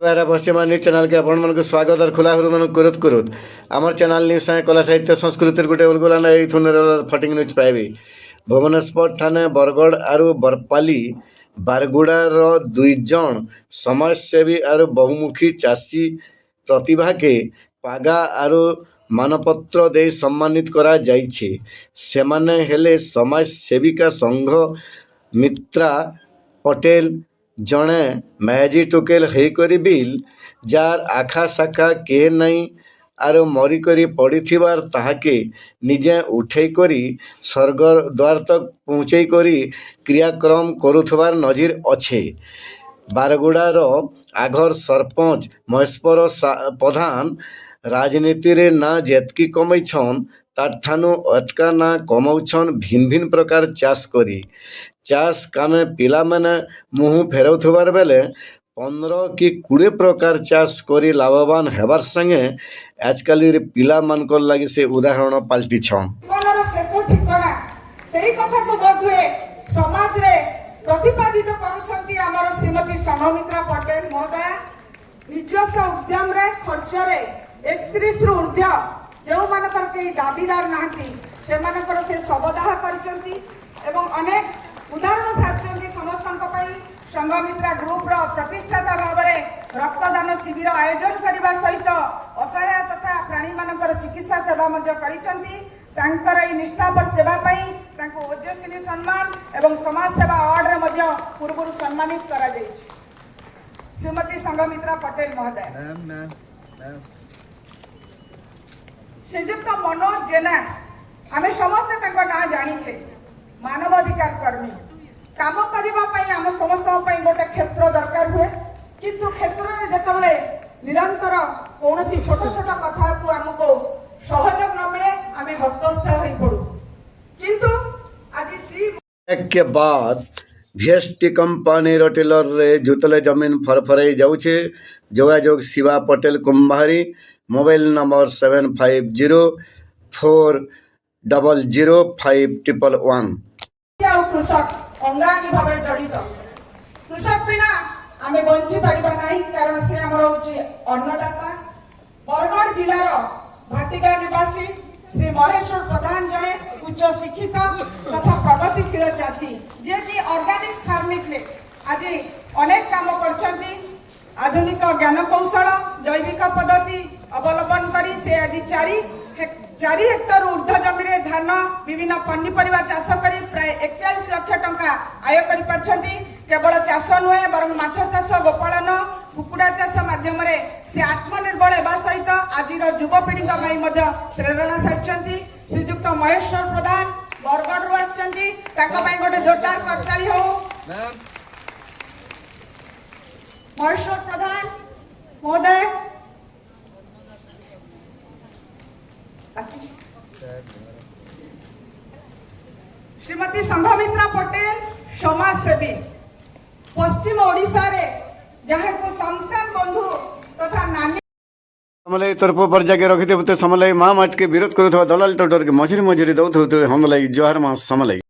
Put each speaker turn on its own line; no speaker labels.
मेरा पश्चिमा news channel के आपण मन स्वागत और खुला मन करत करत आमर चैनल न्यूज साए कला साहित्य संस्कृति गोटे उलगुलान फटिंग न्यूज पाइबे। भुवनेश्वर थाने बरगढ़ आरु बरपाली बारगुड़ार दुई जन समाजसेवी आरु बहुमुखी चाषी प्रतिभा के पागा आरु मानपत्र दे सम्मानित करा जाइछे। सेमाने हेले समाज सेविका संघ मित्रा पटेल जड़े मैजी टोकेल हेकरी बिल जार आखा शाखा के नहीं आरो मरिकरी पड़ीथिबार ताहाके निजे उठे करी स्वर्ग द्वार तक पहुँचे करी क्रियाक्रम करुथबार नजीर अच्छे। बारगुड़ार आघर सरपंच महेश्वर प्रधान राजनीति रे ना जेतकी कमैछन ताठानु अटका ना कमाउछन भिन्न भिन्न प्रकार चाष करी। चाष कामे पिला माने मुँह फेराउथबार बेले 15 कि 20 प्रकार चाष करी लाभवान हेबार संगे आजकल पिला मानकर लगी से उदाहरण पाल्टी छन।
शेष ठिकाना सेही कथा को बोधुए समाज रे प्रतिपादित करूछंती हमर श्रीमती संघमित्रा पटेल महोदया निजस्व उद्यम रे खर्च रे 31 रु ऊर्ध्व जो मानकर के दाबीदार नाहंती से मानकर से सबदाह करछंती एवं अनेक उदाहरण साक्षी समस्तक संघमित्रा ग्रुप रो प्रतिष्ठाता भाव में रक्तदान शिविर आयोजन करने सहित असहाय तथा प्राणी मानकर चिकित्सा सेवा करिछंती। निष्ठापर सेवा ओजस्वी सम्मान एवं समाज सेवा अवार्ड पूर्व सम्मानित करा जायछि। श्रीमती संघमित्रा पटेल महोदय श्रीजुक्त मनोज जेना आमे समस्त ना जानी मानवाधिकार कर्मी काम करने आम समस्त गोटे क्षेत्र दरकार हुए किंतु क्षेत्र में जिते निरंतर कौन छोट छोट कथा को आमको सहयोग न मिले आम हतस्थ हो पड़ू किंतु आज श्री
के बाद भीएसटी कंपनी टिलर रे जुतले जमीन फरफराई जाउछे। जोगाजोग शिवा पटेल कुंभारी मोबाइल नंबर 7504000511।
कृषक अंगांगी भाव जड़ित कृषक बिना आम बंची पारिबा नहीं कारण से आमर होची अन्नदाता। बरगढ़ जिलार भाटिका निवासी श्री महेश्वर प्रधान जड़े उच्च शिक्षित तथा प्रगतिशील चाषी जे कि ऑर्गेनिक फार्मिंग ने आज अनेक काम करछंती। आधुनिक ज्ञान कौशल जैविक पद्धति अवलंबन करी से आज 4 हेक्टर ऊर्ध्व जमी रे धान विभिन्न पनीपरिया चाष करी प्राय 41 लाख टंका आय करि परछंती। केवल चाष नुहे बरं माछ चाष गोपालन कुकुड़ा चाष माध्यम रे से आत्मनिर्भर हेबा सहित आजिर युवपीढ़ी प्रेरणा साइछंती। श्रीजुक्त महेश्वर प्रधान बरगढ़ रु आछंती ताका पई गोटे जोरदार करताली हो। महेश्वर प्रधान महोदय श्रीमती संघमित्रा पटेल समाजसेवी पश्चिम ओडिशा रे जहाँ को शमशान बंधु तथा नानी
समलाई तरफ पर जाके रखिते समलाई माँ माच के विरोध करुवा दलाल टोटर के मझिरे मझिरे दौथ हमलाई जोहार माँ समलाई।